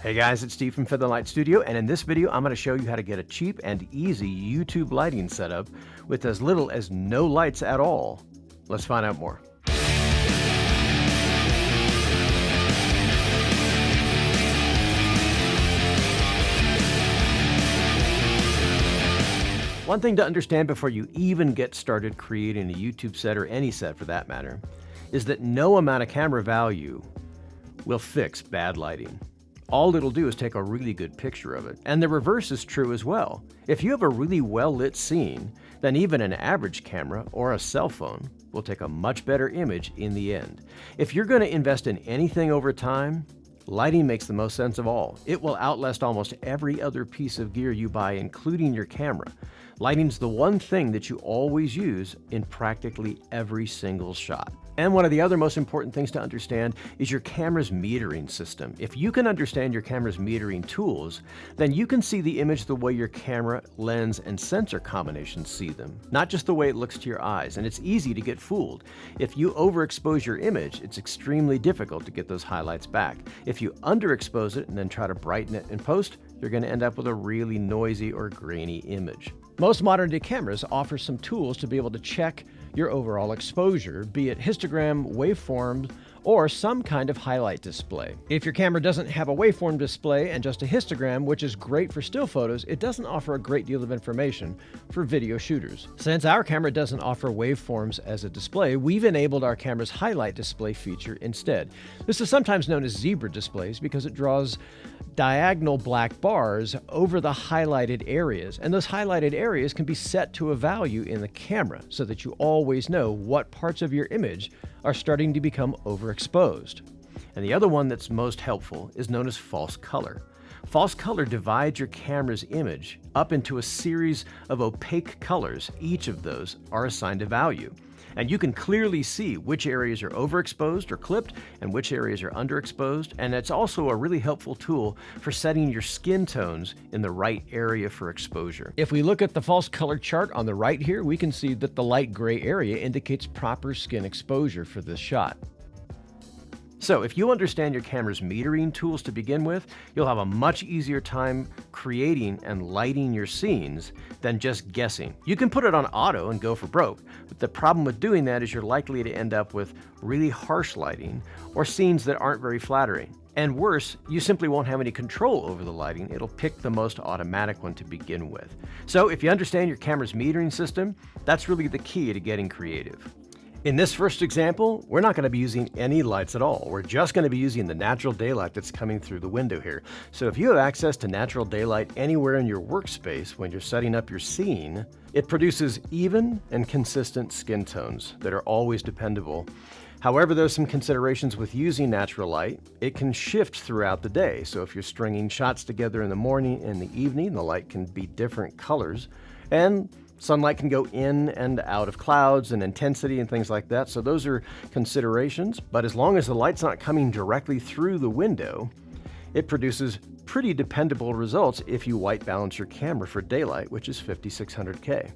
Hey guys, it's Steve from Featherlight Studio, and in this video I'm going to show you how to get a cheap and easy YouTube lighting setup with as little as no lights at all. Let's find out more. One thing to understand before you even get started creating a YouTube set, or any set for that matter, is that no amount of camera value will fix bad lighting. All it'll do is take a really good picture of it. And the reverse is true as well. If you have a really well-lit scene, then even an average camera or a cell phone will take a much better image in the end. If you're going to invest in anything over time, lighting makes the most sense of all. It will outlast almost every other piece of gear you buy, including your camera. Lighting's the one thing that you always use in practically every single shot. And one of the other most important things to understand is your camera's metering system. If you can understand your camera's metering tools, then you can see the image the way your camera, lens, and sensor combinations see them, not just the way it looks to your eyes. And it's easy to get fooled. If you overexpose your image, it's extremely difficult to get those highlights back. If you underexpose it and then try to brighten it in post, you're going to end up with a really noisy or grainy image. Most modern-day cameras offer some tools to be able to check your overall exposure, be it histogram, waveform, or some kind of highlight display. If your camera doesn't have a waveform display and just a histogram, which is great for still photos, it doesn't offer a great deal of information for video shooters. Since our camera doesn't offer waveforms as a display, we've enabled our camera's highlight display feature instead. This is sometimes known as zebra displays because it draws diagonal black bars over the highlighted areas, and those highlighted areas can be set to a value in the camera so that you always know what parts of your image are starting to become overexposed. And the other one that's most helpful is known as false color. False color divides your camera's image up into a series of opaque colors. Each of those are assigned a value. And you can clearly see which areas are overexposed or clipped and which areas are underexposed. And it's also a really helpful tool for setting your skin tones in the right area for exposure. If we look at the false color chart on the right here, we can see that the light gray area indicates proper skin exposure for this shot. So if you understand your camera's metering tools to begin with, you'll have a much easier time creating and lighting your scenes than just guessing. You can put it on auto and go for broke, but the problem with doing that is you're likely to end up with really harsh lighting or scenes that aren't very flattering. And worse, you simply won't have any control over the lighting. It'll pick the most automatic one to begin with. So if you understand your camera's metering system, that's really the key to getting creative. In this first example, we're not going to be using any lights at all. We're just going to be using the natural daylight that's coming through the window here. So if you have access to natural daylight anywhere in your workspace when you're setting up your scene, it produces even and consistent skin tones that are always dependable. However, there's some considerations with using natural light. It can shift throughout the day. So if you're stringing shots together in the morning and the evening, the light can be different colors. And sunlight can go in and out of clouds and intensity and things like that. So those are considerations. But as long as the light's not coming directly through the window, it produces pretty dependable results if you white balance your camera for daylight, which is 5600K.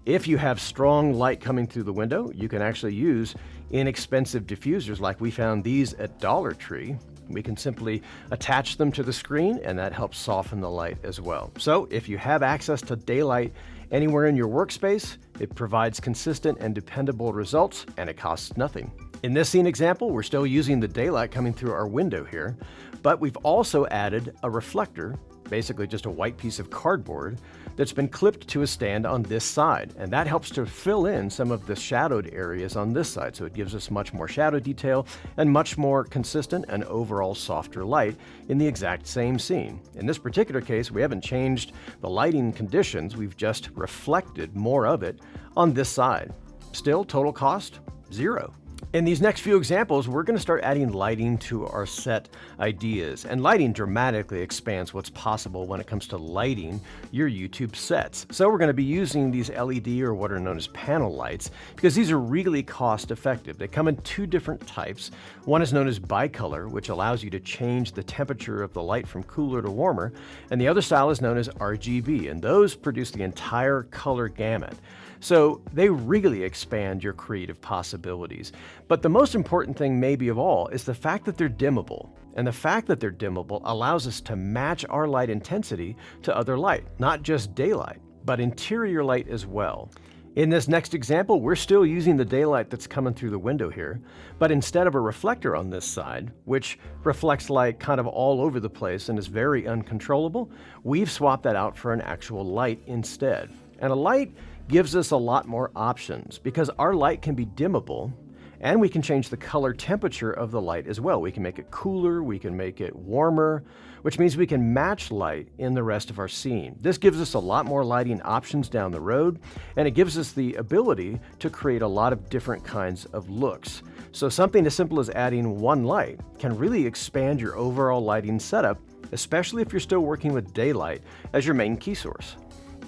If you have strong light coming through the window, you can actually use inexpensive diffusers like we found these at Dollar Tree. We can simply attach them to the screen and that helps soften the light as well. So if you have access to daylight anywhere in your workspace, it provides consistent and dependable results and it costs nothing. In this scene example, we're still using the daylight coming through our window here, but we've also added a reflector, basically just a white piece of cardboard that's been clipped to a stand on this side. And that helps to fill in some of the shadowed areas on this side. So it gives us much more shadow detail and much more consistent and overall softer light in the exact same scene. In this particular case, we haven't changed the lighting conditions. We've just reflected more of it on this side. Still, total cost, $0. In these next few examples, we're going to start adding lighting to our set ideas, and lighting dramatically expands what's possible when it comes to lighting your YouTube sets. So we're going to be using these LED, or what are known as panel lights, because these are really cost effective. They come in two different types. One is known as bicolor, which allows you to change the temperature of the light from cooler to warmer, and the other style is known as RGB, and those produce the entire color gamut. So they really expand your creative possibilities. But the most important thing maybe of all is the fact that they're dimmable. And the fact that they're dimmable allows us to match our light intensity to other light, not just daylight, but interior light as well. In this next example, we're still using the daylight that's coming through the window here, but instead of a reflector on this side, which reflects light kind of all over the place and is very uncontrollable, we've swapped that out for an actual light instead. And a light gives us a lot more options because our light can be dimmable, and we can change the color temperature of the light as well. We can make it cooler, we can make it warmer, which means we can match light in the rest of our scene. This gives us a lot more lighting options down the road, and it gives us the ability to create a lot of different kinds of looks. So something as simple as adding one light can really expand your overall lighting setup, especially if you're still working with daylight as your main key source.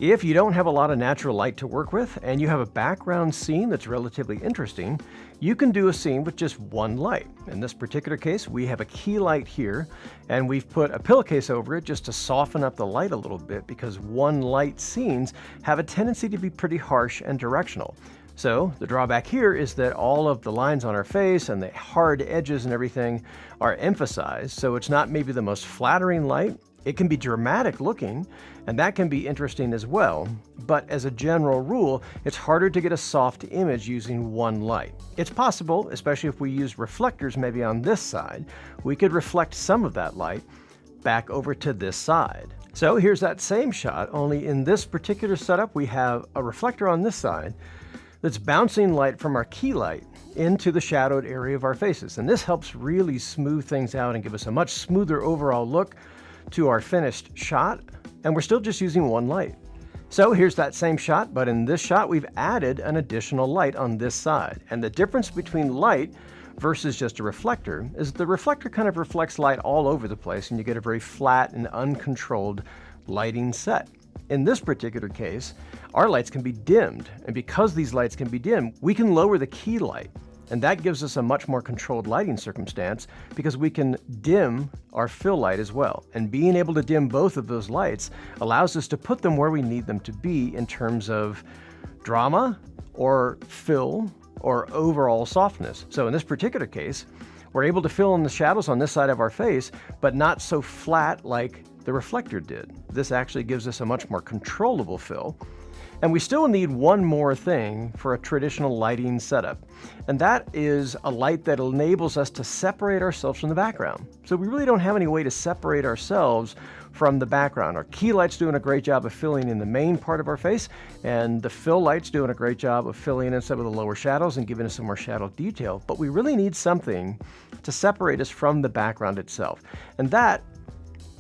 If you don't have a lot of natural light to work with and you have a background scene that's relatively interesting, you can do a scene with just one light. In this particular case, we have a key light here, and we've put a pillowcase over it just to soften up the light a little bit because one light scenes have a tendency to be pretty harsh and directional. So the drawback here is that all of the lines on our face and the hard edges and everything are emphasized, so it's not maybe the most flattering light. It can be dramatic looking, and that can be interesting as well, but as a general rule, it's harder to get a soft image using one light. It's possible, especially if we use reflectors maybe on this side, we could reflect some of that light back over to this side. So here's that same shot, only in this particular setup we have a reflector on this side that's bouncing light from our key light into the shadowed area of our faces, and this helps really smooth things out and give us a much smoother overall look to our finished shot, and we're still just using one light. So here's that same shot, but in this shot we've added an additional light on this side. And the difference between light versus just a reflector is the reflector kind of reflects light all over the place and you get a very flat and uncontrolled lighting set. In this particular case, our lights can be dimmed, and because these lights can be dimmed, we can lower the key light. And that gives us a much more controlled lighting circumstance because we can dim our fill light as well. And being able to dim both of those lights allows us to put them where we need them to be in terms of drama or fill or overall softness. So in this particular case, we're able to fill in the shadows on this side of our face, but not so flat like the reflector did. This actually gives us a much more controllable fill. And we still need one more thing for a traditional lighting setup, and that is a light that enables us to separate ourselves from the background. So we really don't have any way to separate ourselves from the background. Our key light's doing a great job of filling in the main part of our face, and the fill light's doing a great job of filling in some of the lower shadows and giving us some more shadow detail, but we really need something to separate us from the background itself, and that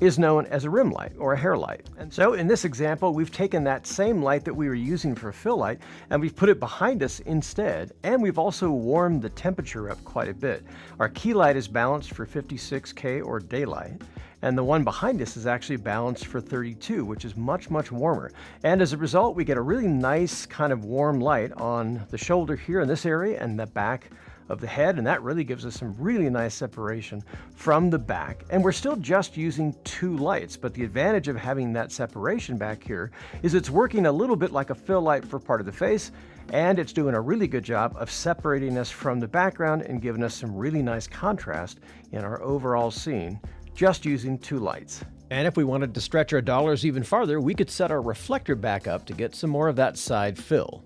is known as a rim light or a hair light. And so in this example, we've taken that same light that we were using for fill light and we've put it behind us instead, and we've also warmed the temperature up quite a bit. Our key light is balanced for 56K or daylight, and the one behind us is actually balanced for 32, which is much, much warmer. And as a result, we get a really nice kind of warm light on the shoulder here in this area and the back of the head, and that really gives us some really nice separation from the back. And we're still just using two lights, but the advantage of having that separation back here is it's working a little bit like a fill light for part of the face, and it's doing a really good job of separating us from the background and giving us some really nice contrast in our overall scene, just using two lights. And if we wanted to stretch our dollars even farther, we could set our reflector back up to get some more of that side fill.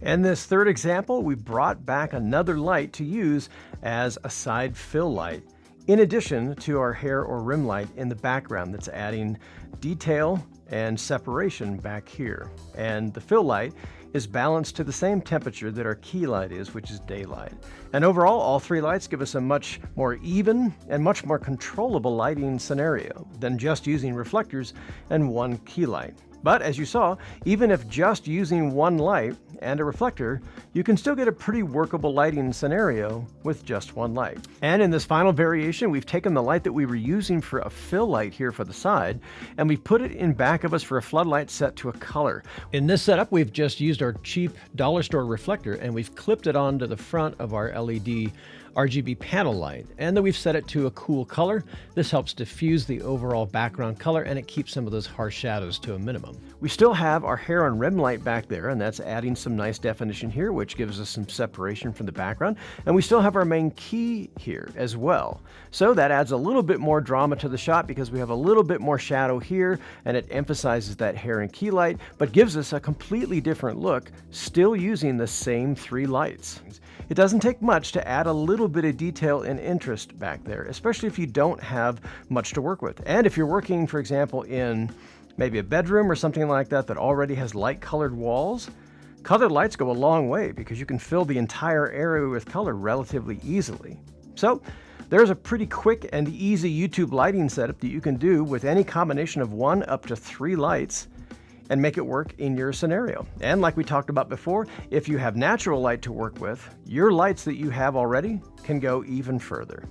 In this third example, we brought back another light to use as a side fill light, in addition to our hair or rim light in the background that's adding detail and separation back here. And the fill light is balanced to the same temperature that our key light is, which is daylight. And overall, all three lights give us a much more even and much more controllable lighting scenario than just using reflectors and one key light. But as you saw, even if just using one light and a reflector, you can still get a pretty workable lighting scenario with just one light. And in this final variation, we've taken the light that we were using for a fill light here for the side, and we've put it in back of us for a floodlight set to a color. In this setup, we've just used our cheap dollar store reflector, and we've clipped it onto the front of our LED RGB panel light, and then we've set it to a cool color. This helps diffuse the overall background color, and it keeps some of those harsh shadows to a minimum. We still have our hair on rim light back there, and that's adding some nice definition here, which gives us some separation from the background. And we still have our main key here as well. So that adds a little bit more drama to the shot because we have a little bit more shadow here, and it emphasizes that hair and key light, but gives us a completely different look, still using the same 3 lights. It doesn't take much to add a little bit of detail and interest back there, especially if you don't have much to work with. And if you're working, for example, in maybe a bedroom or something like that that already has light-colored walls, colored lights go a long way because you can fill the entire area with color relatively easily. So there's a pretty quick and easy YouTube lighting setup that you can do with any combination of 1 up to 3 lights and make it work in your scenario. And like we talked about before, if you have natural light to work with, your lights that you have already can go even further.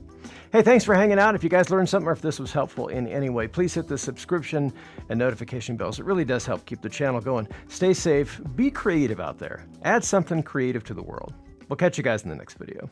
Hey, thanks for hanging out. If you guys learned something or if this was helpful in any way, please hit the subscription and notification bells. It really does help keep the channel going. Stay safe, be creative out there. Add something creative to the world. We'll catch you guys in the next video.